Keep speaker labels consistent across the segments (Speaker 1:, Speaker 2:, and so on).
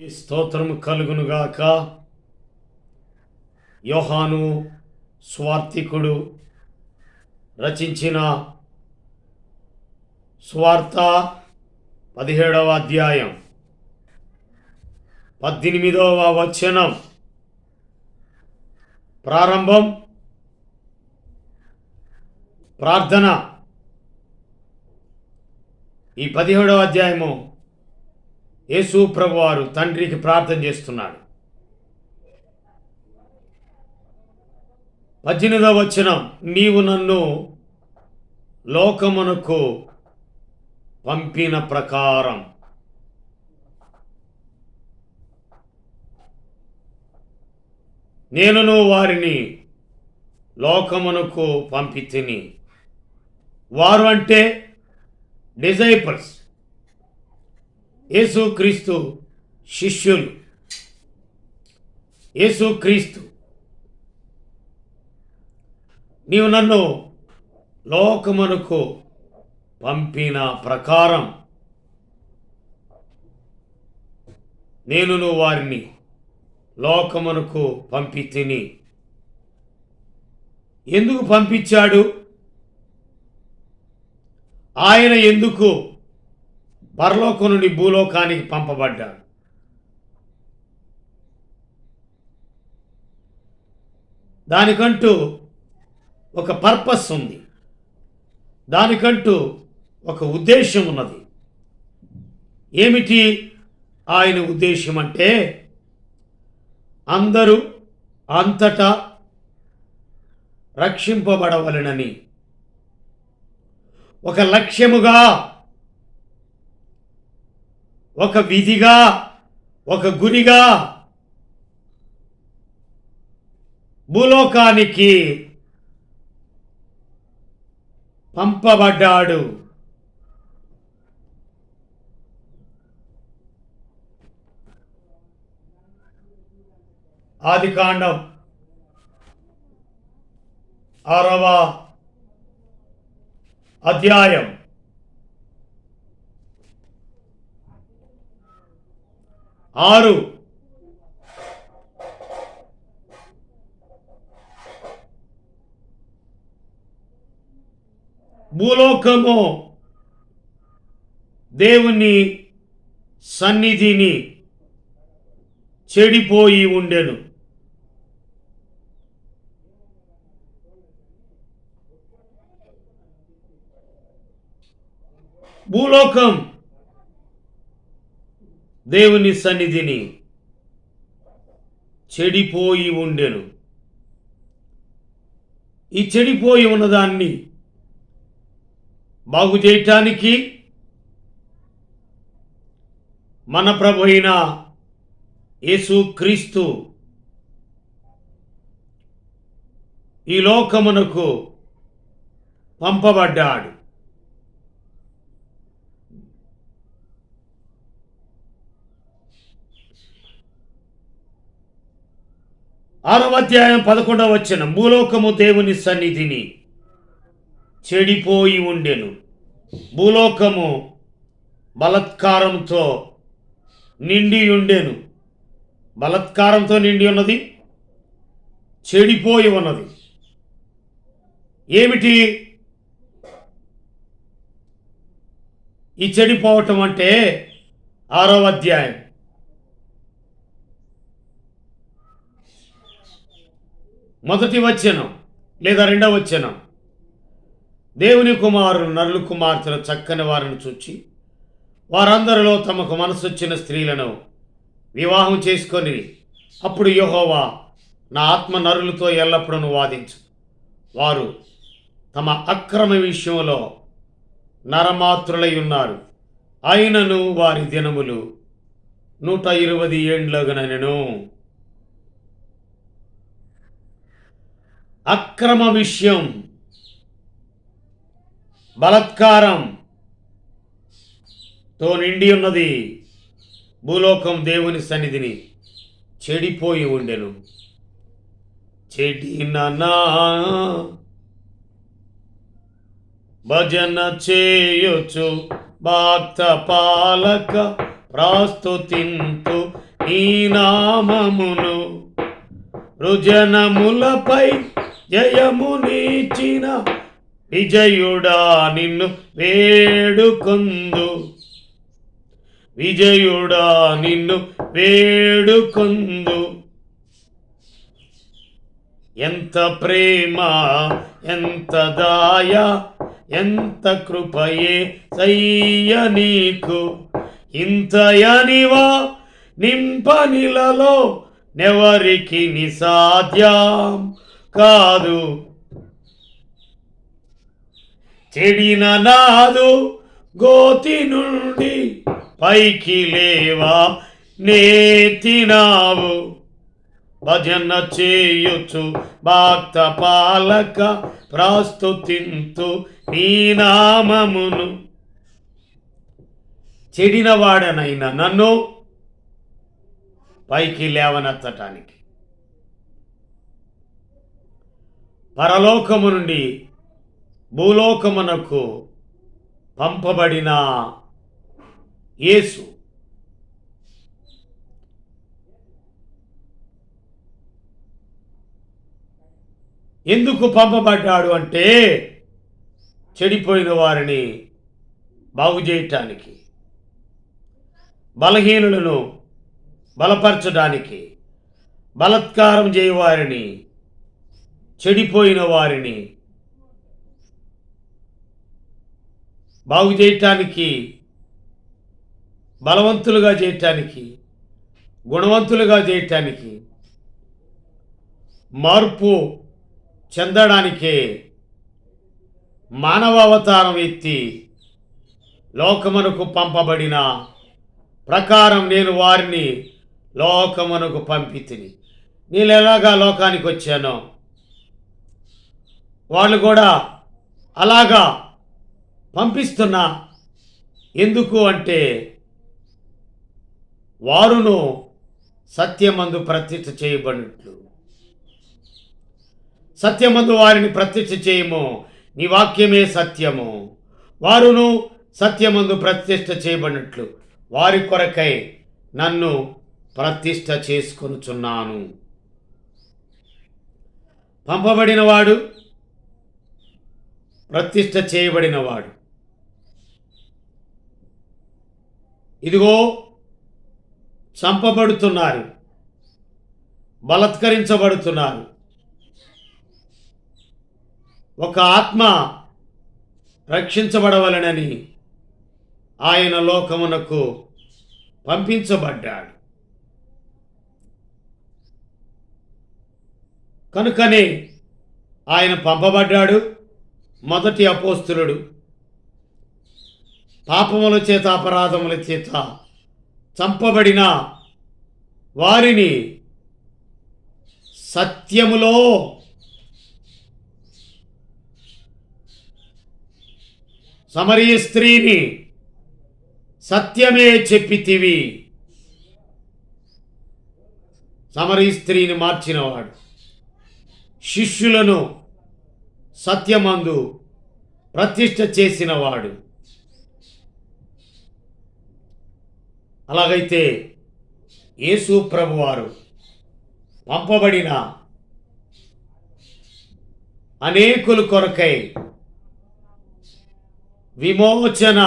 Speaker 1: ఈ స్తోత్రము కలుగునుగాక. యోహాను స్వార్థికుడు రచించిన స్వార్థ 17వ అధ్యాయం 18వ వచనం ప్రారంభం. ప్రార్థన. ఈ 17వ అధ్యాయము యేసు ప్రభువారు తండ్రికి ప్రార్థన చేస్తున్నాడు. 18వ వచనం, నీవు నన్ను లోకమునకు పంపిన ప్రకారం నేనును వారిని లోకమునకు పంపితిని. వారు అంటే డిసైపుల్స్, యేసుక్రీస్తు శిష్యులు. యేసుక్రీస్తు, నీవు నన్ను లోకమునకు పంపిన ప్రకారం నేనును వారిని లోకమునకు పంపితిని. ఎందుకు పంపించాడు? ఆయన ఎందుకు పరలోకం నుండి భూలోకానికి పంపబడ్డాడు? దానికంటూ ఒక పర్పస్ ఉంది, దానికంటూ ఒక ఉద్దేశం ఉన్నది. ఏమిటి ఆయన ఉద్దేశం అంటే, అందరూ అంతటా రక్షింపబడవలెనని, ఒక లక్ష్యముగా, ఒక విధిగా, ఒక గురిగా భూలోకానికి పంపబడ్డాడు. ఆదికాండం 6వ అధ్యాయం 6. భూలోకము దేవుని సన్నిధిని చెడిపోయి ఉండెను. భూలోకం దేవుని సన్నిధిని చెడిపోయి ఉండెను. ఈ చెడిపోయి ఉన్నదాన్ని బాగు చేయటానికి మన ప్రభు అయిన యేసుక్రీస్తు ఈ లోకమునకు పంపబడ్డాడు. ఆరవ అధ్యాయం 11వ వచనం, భూలోకము దేవుని సన్నిధిని చెడిపోయి ఉండెను. భూలోకము బలత్కారంతో నిండి ఉండెను. బలత్కారంతో నిండి ఉన్నది, చెడిపోయి ఉన్నది. ఏమిటి ఈ చెడిపోవటం అంటే? 6వ అధ్యాయం మొదటి వచనం లేదా 2వ వచనం, దేవుని కుమారులు నరులు కుమార్తెల చక్కని వారిని చూచి వారందరిలో తమకు మనసొచ్చిన స్త్రీలను వివాహం చేసుకొని, అప్పుడు యెహోవా నా ఆత్మ నరులతో ఎల్లప్పుడూ వాదించు, వారు తమ అక్రమ విషయంలో నరమాత్రులై ఉన్నారు, అయినను వారి దినములు 120 ఏండ్లగునెను. అక్రమ విషయం, బలత్కారంతో నిండి ఉన్నది. భూలోకం దేవుని సన్నిధిని చెడిపోయి ఉండెను. చెడిననా భజన చేయొచ్చు భక్త పాలక ప్రస్తుతింతు నీ నామమును. రుజనములపై జయమునిచిన విజయుడా నిన్ను వేడుకొందు. విజయుడా నిన్ను వేడుకొందు. ఎంత ప్రేమ, ఎంత దాయ, ఎంత కృపయే సయ్య నీకు. ఇంతయనివా నింపనిలలో నెవరికి నిసాధ్యం కాదు. చెడిన నాదు గోతి నుండి పైకి లేవా నేతినావు. భజన చేయుచు భక్త పాలక ప్రస్తుతింతు నీ నామమును. చెడినవాడనైనా నన్ను పైకి లేవనెత్తటానికి, పరలోకము నుండి భూలోకమునకు పంపబడిన యేసు ఎందుకు పంపబడ్డాడు అంటే చెడిపోయిన వారిని బాగు చేయటానికి, బలహీనులను బలపరచడానికి, బలత్కారం చేయవారిని, చెడిపోయిన వారిని బాగు చేయటానికి, బలవంతులుగా చేయటానికి, గుణవంతులుగా చేయటానికి, మార్పు చెందడానికే మానవ అవతారం ఎత్తి లోకమునకు పంపబడిన ప్రకారం నేను వారిని లోకమునకు పంపితిని. నేను ఎలాగా లోకానికి వచ్చానో వాళ్ళు కూడా అలాగా పంపిస్తున్నా. ఎందుకు అంటే వారును సత్యమందు ప్రతిష్ఠ చేయబడినట్లు. సత్యమందు వారిని ప్రతిష్ఠ చేయము, నీ వాక్యమే సత్యము. వారును సత్యమందు ప్రతిష్ఠ చేయబడినట్లు వారి కొరకై నన్ను ప్రతిష్ఠ చేసుకొనుచున్నాను. పంపబడినవాడు, ప్రతిష్ఠ చేయబడినవాడు. ఇదిగో చంపబడుతున్నారు, బలత్కరించబడుతున్నారు. ఒక ఆత్మ రక్షించబడవలనని ఆయన లోకమునకు పంపించబడ్డాడు. కనుకనే ఆయన పంపబడ్డాడు. మొదటి అపోస్తులుడు పాపముల చేత, అపరాధముల చేత చంపబడిన వారిని సత్యములో సమరయ స్త్రీని సత్యమే చెప్పితివి. సమరయ స్త్రీని మార్చినవాడు, శిష్యులను సత్యమందు ప్రతిష్ఠ చేసినవాడు. అలాగైతే యేసు ప్రభువారు పంపబడిన అనేకుల కొరకై విమోచన,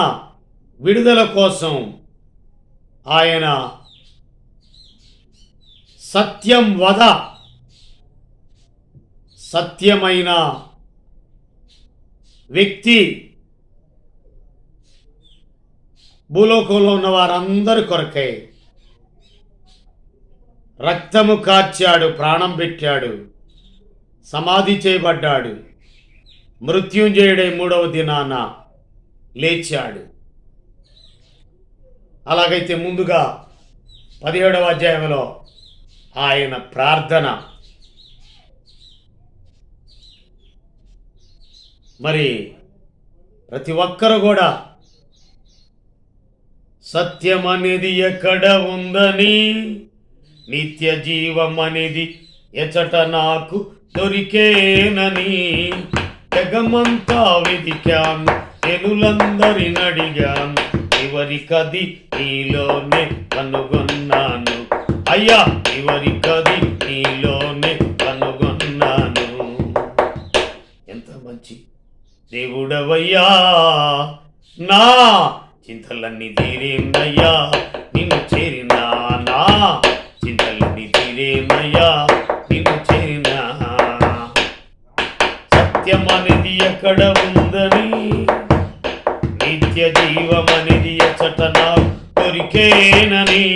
Speaker 1: విడుదల కోసం ఆయన సత్యం వద, సత్యమైన వ్యక్తి భూలోకంలో ఉన్న వారందరి కొరకై రక్తము కార్చాడు, ప్రాణం పెట్టాడు, సమాధి చేయబడ్డాడు, మృత్యుంజయుడై 3వ దినాన లేచాడు. అలాగైతే ముందుగా 17వ అధ్యాయంలో ఆయన ప్రార్థన, మరి ప్రతి ఒక్కరు కూడా సత్యం అనేది ఎక్కడ ఉందని, నిత్య జీవం అనేది ఎచట నాకు దొరికేనని జగమంతా వెదికాను, జనులందరిని అడిగాను, చివరికది నీలోనే కనుగొన్నాను. అయ్యా చివరికది నీలోనే కనుగొన్నాను. ఎంత మంచి దేవుడవయ్యా, నా చింతలన్నీ తీరేనయ్యా నిన్ను చేరినా, నా చింతలన్నీ తీరేనయ్యా నిన్ను చేరినా. సత్యం అనేది ఎక్కడ ఉందని, నిత్య జీవం అనేది ఎచ్చట నాకు దొరికేనని,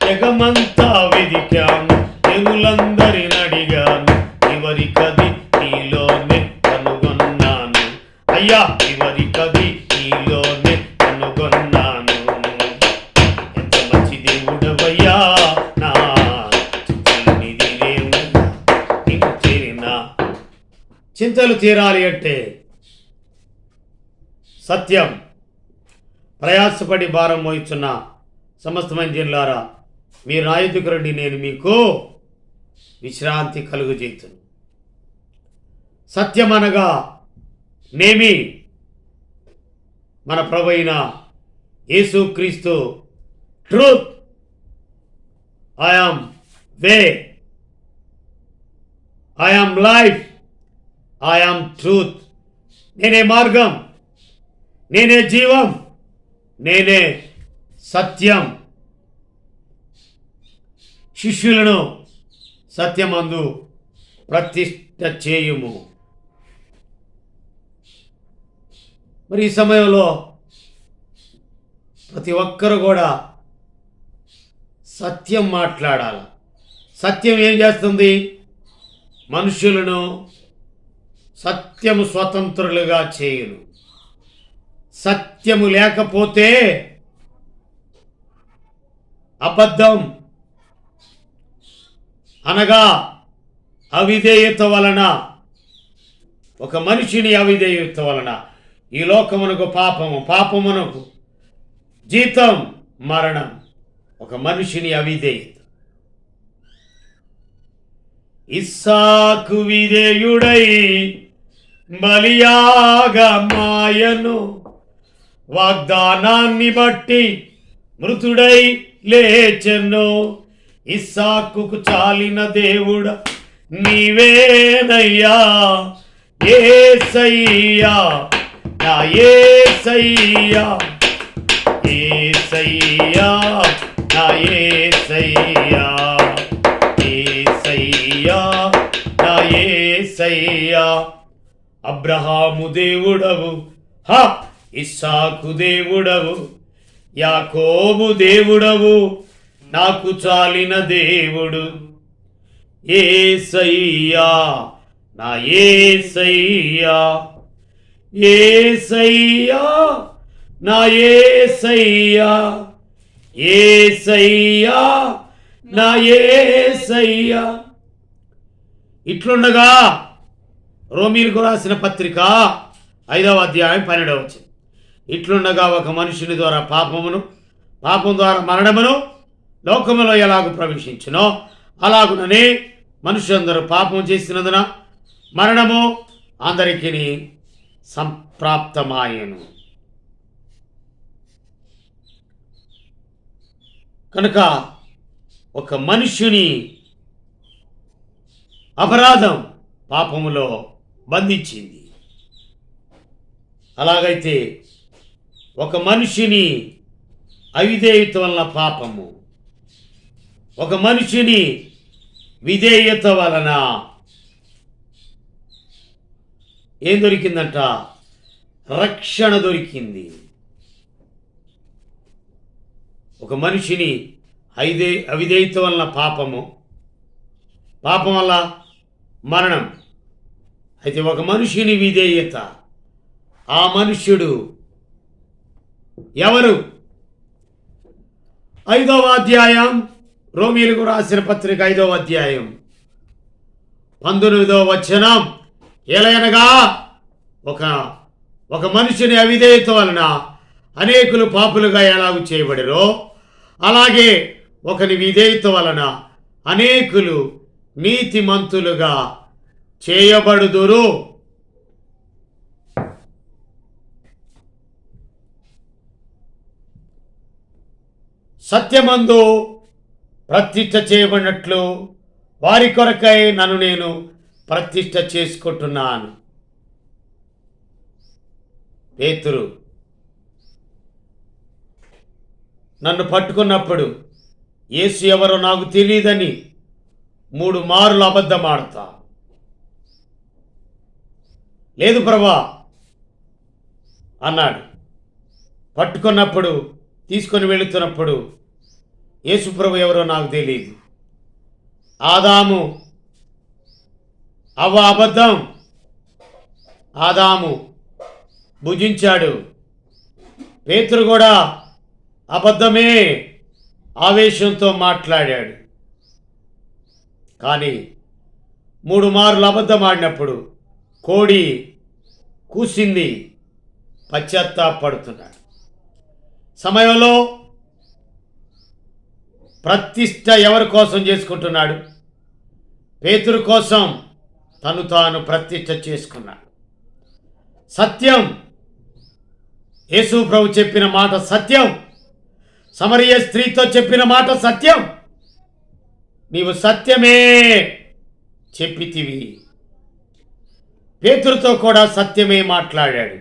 Speaker 1: జగమంతా వెదికాను, జనులందరిని అడిగాను, చివరికది నీలోనే కనుగొన్నాను. అయ్యా చివరికది నీలోనే కనుగొన్నాను. ఎంత మంచి దేవుడవయ్యా, నా చింతలన్నీ తీరేనయ్యా నీకు చేరినా. చింతలు తీరాలి అంటే సత్యం. ప్రయాసపడి భారం మోయిచున్న సమస్త మందిలారా, మీరు నా యొద్దకు రండి, నేను మీకు విశ్రాంతి కలుగజేయుదును. సత్యం అనగా నేమి మన ప్రభు అయిన యేసుక్రీస్తు. Truth, I am way, I am life, I am truth. నేనే మార్గం, నేనే జీవం, నేనే సత్యం. శిష్యులను సత్యమందు ప్రతిష్ఠ చేయుము. మరి ఈ సమయంలో ప్రతి ఒక్కరు కూడా సత్యం మాట్లాడాలి. సత్యం ఏం చేస్తుంది? మనుషులను సత్యము స్వతంత్రులుగా చేయును. సత్యము లేకపోతే అబద్ధం అనగా అవిధేయత వలన, ఒక మనిషిని అవిధేయత వలన ఈ లోకమునకు పాపము, పాపమునకు జీతం మరణం. ఒక మనిషిని అవిధేయత. ఇస్సాకు విధేయుడై బలియాగా మాయను, వాగ్దానాన్ని బట్టి మృతుడై లేచెను. ఇస్సాకుకు చాలిన దేవుడా నీవేనయ్యా, యేసయ్యా, నా యేసయ్యా, యేసయ్యా, నా యేసయ్యా, యేసయ్యా, నా యేసయ్యా. అబ్రహాము దేవుడవు, ఇస్సాకు దేవుడవు, యాకోబు దేవుడవు, నాకు చాలిన దేవుడు యేసయ్యా, నా యేసయ్యా, యేసయ్యా, నా యేసయ్యా, యేసయ్యా, నా యేసయ్యా. ఇట్లుండగా రోమీయులకు రాసిన పత్రిక 5వ అధ్యాయం 12వ వచనం. ఇట్లుండగా ఒక మనుషుని ద్వారా పాపమును, పాపం ద్వారా మరణమును లోకములో ఎలాగూ ప్రవేశించునో అలాగుననే మనుషులందరూ పాపం చేసినందున మరణము అందరికీ సంప్రాప్తమాయెను. కనుక ఒక మనుష్యుని అపరాధం పాపములో బంధించింది. అలాగైతే ఒక మనిషిని అవిధేయత వలన పాపము, ఒక మనిషిని విధేయత వలన ఏం దొరికిందంట? రక్షణ దొరికింది. ఒక మనిషిని అవిధేయత వలన పాపము, పాపం వల్ల మరణం. అయితే ఒక మనిషిని విధేయత, ఆ మనుష్యుడు ఎవరు? 5వ అధ్యాయం రోమీయులకు రాసిన పత్రిక 5వ అధ్యాయం 19వ వచనం. ఎలయనగా ఒక మనిషిని అవిధేయత వలన అనేకులు పాపులుగా ఎలాగూ చేయబడిరో, అలాగే ఒకని విధేయత వలన అనేకులు నీతిమంతులుగా చేయబడుదురు. సత్యమందు ప్రతిష్ఠ చేయబడినట్లు వారి కొరకై నన్ను నేను ప్రతిష్ఠ చేసుకుంటున్నాను. పేతురు నన్ను పట్టుకున్నప్పుడు యేసు ఎవరో నాకు తెలియదని 3 మార్లు అబద్ధమాడతా. లేదు ప్రభా అన్నాడు. పట్టుకున్నప్పుడు తీసుకొని వెళుతున్నప్పుడు యేసు ప్రభు ఎవరో నాకు తెలియదు. ఆదాము అవ్వ అబద్ధం. ఆదాము భుజించాడు. పేతురు కూడా అబద్ధమే ఆవేశంతో మాట్లాడాడు. కానీ 3 మార్లు అబద్ధం ఆడినప్పుడు కోడి కూసింది, పశ్చాత్తాపడుతున్నాడు. సమయంలో ప్రతిష్ఠ ఎవరి కోసం చేసుకుంటున్నాడు? పేతురు కోసం తను తాను ప్రతిష్ఠ చేసుకున్నాడు. సత్యం, యేసు ప్రభు చెప్పిన మాట సత్యం. సమరయ స్త్రీతో చెప్పిన మాట సత్యం. నీవు సత్యమే చెప్పితివి. పేతురుతో కూడా సత్యమే మాట్లాడాడు.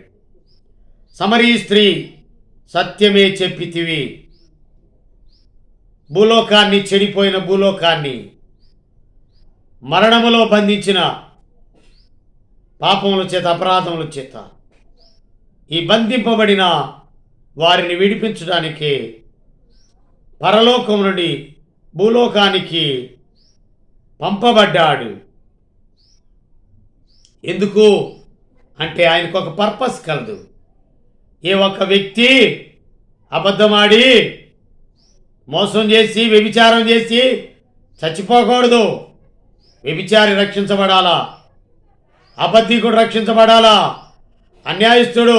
Speaker 1: సమరయ స్త్రీ సత్యమే చెప్పితివి. భూలోకాన్ని, చెడిపోయిన భూలోకాన్ని, మరణములో బంధించిన పాపముల చేత, అపరాధముల చేత ఈ బంధింపబడిన వారిని విడిపించడానికి పరలోకం నుండి భూలోకానికి పంపబడ్డాడు. ఎందుకు అంటే ఆయనకు ఒక పర్పస్ కలదు. ఏ ఒక్క వ్యక్తి అబద్ధమాడి మోసం చేసి వ్యభిచారం చేసి చచ్చిపోకూడదు. వ్యభిచారి రక్షించబడాలా, అబద్ధికుడు రక్షించబడాలా, అన్యాయస్తుడు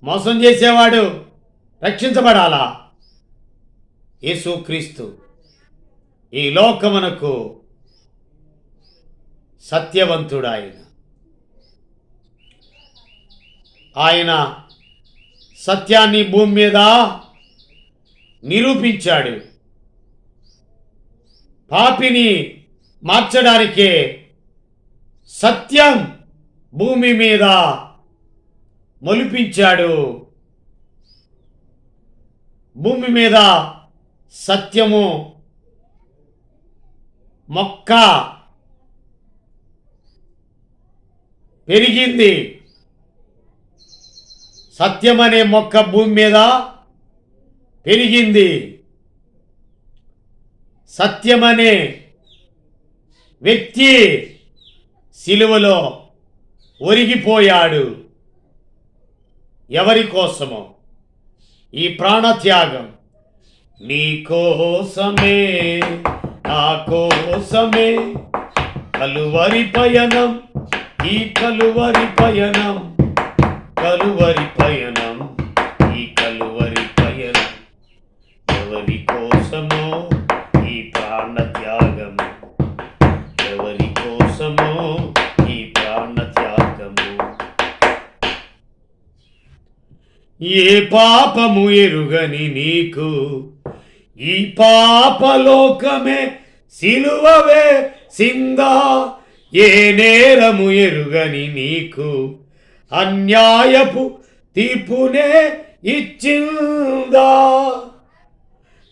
Speaker 1: మోసం చేసేవాడు రక్షించబడాలా. యేసుక్రీస్తు ఈ లోకమునకు సత్యవంతుడు. ఆయన సత్యాన్ని భూమి మీద నిరూపించాడు. పాపిని మార్చడానికే సత్యం భూమి మీద మొలిపించాడు. భూమి మీద సత్యము మొక్క పెరిగింది. సత్యం అనే మొక్క భూమి మీద పెరిగింది. సత్యం అనే వ్యక్తి సిలువలో ఒరిగిపోయాడు. ఎవరి కోసమో ఈ ప్రాణత్యాగం. నీ కోసమే, నా కోసమే కలువరి పయనం, ఈ కలువరి పయనం, కలువరి పయనం, ఈ కలువరి పయనం. ఎవరి కోసమో ఈ ప్రాణత్యాగము, ఎవరి కోసమో ఈ ప్రాణత్యాగము. ఏ పాపము ఎరుగని నీకు ఈ పాపలోకమే సిలువవే సిందా. ఏ నేరము ఎరుగని నీకు అన్యాయపు తీర్పునే ఇచ్చిందా.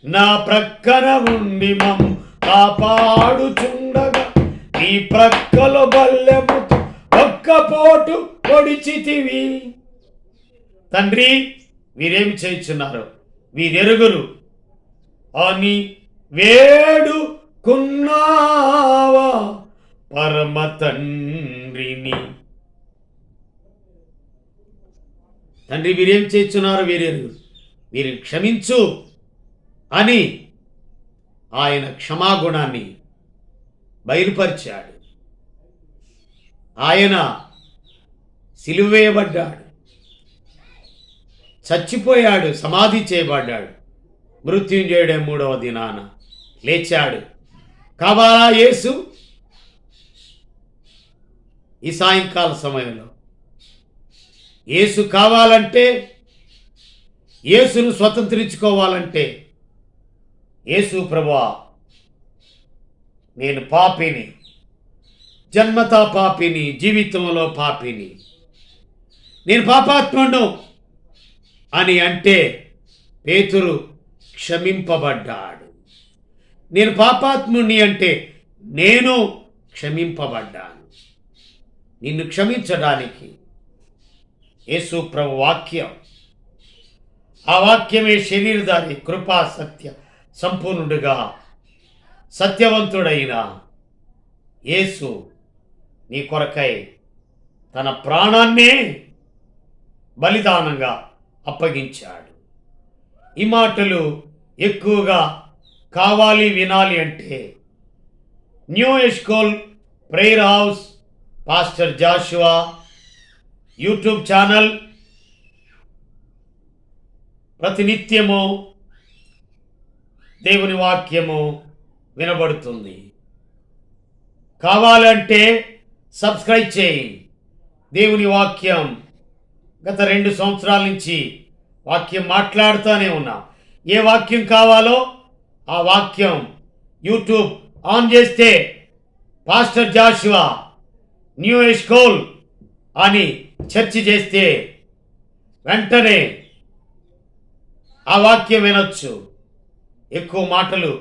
Speaker 1: నా ప్రక్కన ఉండి మమ్ము కాపాడుచుండగా నీ ప్రక్కలో బల్లెముతో ఒక్కపోటు పొడిచితివి. తండ్రి, వీరేమి చేయుచున్నారు, వీరెరుగురు అని వేడుకున్నావా పరమ తండ్రిని. తండ్రి, వీరేం చేస్తున్నారు, వీరెరుగురు, వీరిని క్షమించు అని ఆయన క్షమాగుణాన్ని బయలుపరిచాడు. ఆయన సిలువేయబడ్డాడు, చచ్చిపోయాడు, సమాధి చేయబడ్డాడు, మృత్యుంజయుడే 3వ దినాన లేచాడు. కావాలా యేసు? ఈ సాయంకాల సమయంలో యేసు కావాలంటే, యేసును స్వతంత్రించుకోవాలంటే యేసు ప్రభువా నేను పాపిని, జన్మతా పాపిని, జీవితంలో పాపిని, నేను పాపాత్ముడు అని అంటే పేతురు క్షమింపబడ్డాడు. నేను పాపాత్ముని అంటే నేను క్షమింపబడ్డాను. నిన్ను క్షమించడానికి యేసు ప్రభు వాక్యం, ఆ వాక్యమే శరీరధారి, కృపా సత్య సంపూర్ణుడుగా సత్యవంతుడైన యేసు నీ కొరకై తన ప్రాణాన్నే బలిదానంగా అప్పగించాడు. ఈ మాటలు ఎక్కువగా కావాలి, వినాలి అంటే New Eshcol Prayer House pastor Joshua YouTube channel ప్రతినిత్యము దేవుని వాక్యము వినబడుతుంది. కావాలంటే సబ్స్క్రైబ్ చేయి. దేవుని వాక్యం గత 2 సంవత్సరాల నుంచి వాక్యం మాట్లాడుతూనే ఉన్నా. ఏ వాక్యం కావాలో ఆ వాక్యం యూట్యూబ్ ఆన్ చేస్తే పాస్టర్ జాషువా న్యూ ఎస్కోల్ అని చర్చ చేస్తే వెంటనే ఆ వాక్యం వినొచ్చు. ఎక్కువ మాటలు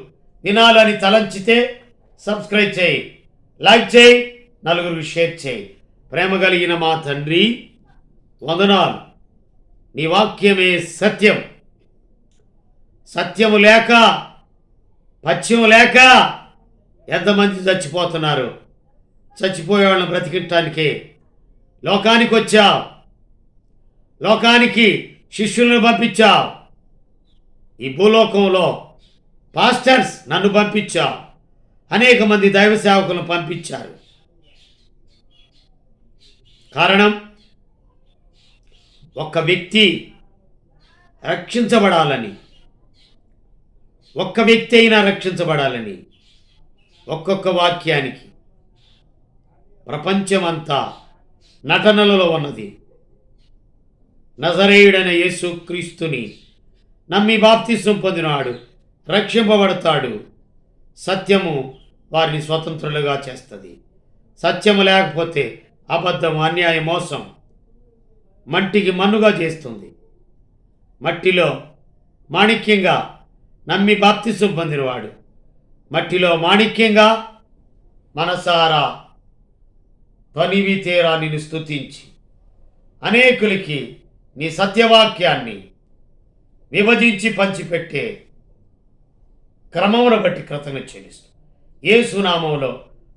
Speaker 1: వినాలని తలంచితే సబ్స్క్రైబ్ చేయి, లైక్ చేయి, నలుగురికి షేర్ చేయి. ప్రేమ కలిగిన మా తండ్రి, వందనాలు. నీ వాక్యమే సత్యం. సత్యము లేక, పథ్యము లేక ఎంతమంది చచ్చిపోతున్నారు. చచ్చిపోయే వాళ్ళని బ్రతికించడానికి లోకానికి వచ్చావు. లోకానికి శిష్యులను పంపించావు. ఈ భూలోకంలో పాస్టర్స్ నన్ను పంపించావు. అనేక మంది దైవ సేవకులను పంపించారు. కారణం, ఒక్క వ్యక్తి రక్షించబడాలని, ఒక్క వ్యక్తి అయినా రక్షించబడాలని. ఒక్కొక్క వాక్యానికి ప్రపంచమంతా నటనలలో ఉన్నది. నజరేయుడైన యేసు క్రీస్తుని నమ్మి బాప్తిసం పొందినాడు, రక్షింపబడతాడు. సత్యము వారిని స్వతంత్రులుగా చేస్తుంది. సత్యము లేకపోతే అబద్ధం, అన్యాయం, మోసం మంటికి మన్నుగా చేస్తుంది. మట్టిలో మాణిక్యంగా నమ్మి బాప్తిసం పొందినవాడు మట్టిలో మాణిక్యంగా మనసారా తనివి తీరా నిన్ను స్తుతించి అనేకులకి నీ సత్యవాక్యాన్ని విభజించి పంచిపెట్టే క్రమమును బట్టి కృతజ్ఞత చెల్లిస్తూ యేసు నామములో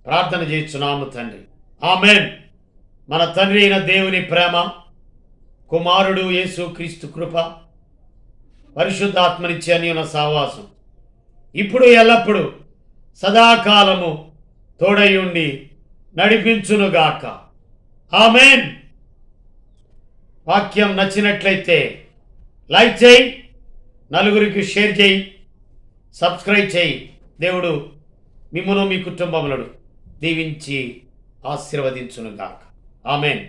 Speaker 1: ప్రార్థన చేస్తున్నాము తండ్రి, ఆమేన్. మన తండ్రి అయిన దేవుని ప్రేమ, కుమారుడు యేసు క్రీస్తు కృప, పరిశుద్ధాత్మనిచ్చే అన్యోన్య సహవాసం ఇప్పుడు ఎల్లప్పుడూ సదాకాలము తోడయుండి నడిపించునుగాక, ఆమేన్. వాక్యం నచ్చినట్లయితే లైక్ చేయి, నలుగురికి షేర్ చేయి, సబ్స్క్రైబ్ చేయి. దేవుడు మిమ్మును మీ కుటుంబములను దీవించి ఆశీర్వదించునుగాక, ఆమేన్.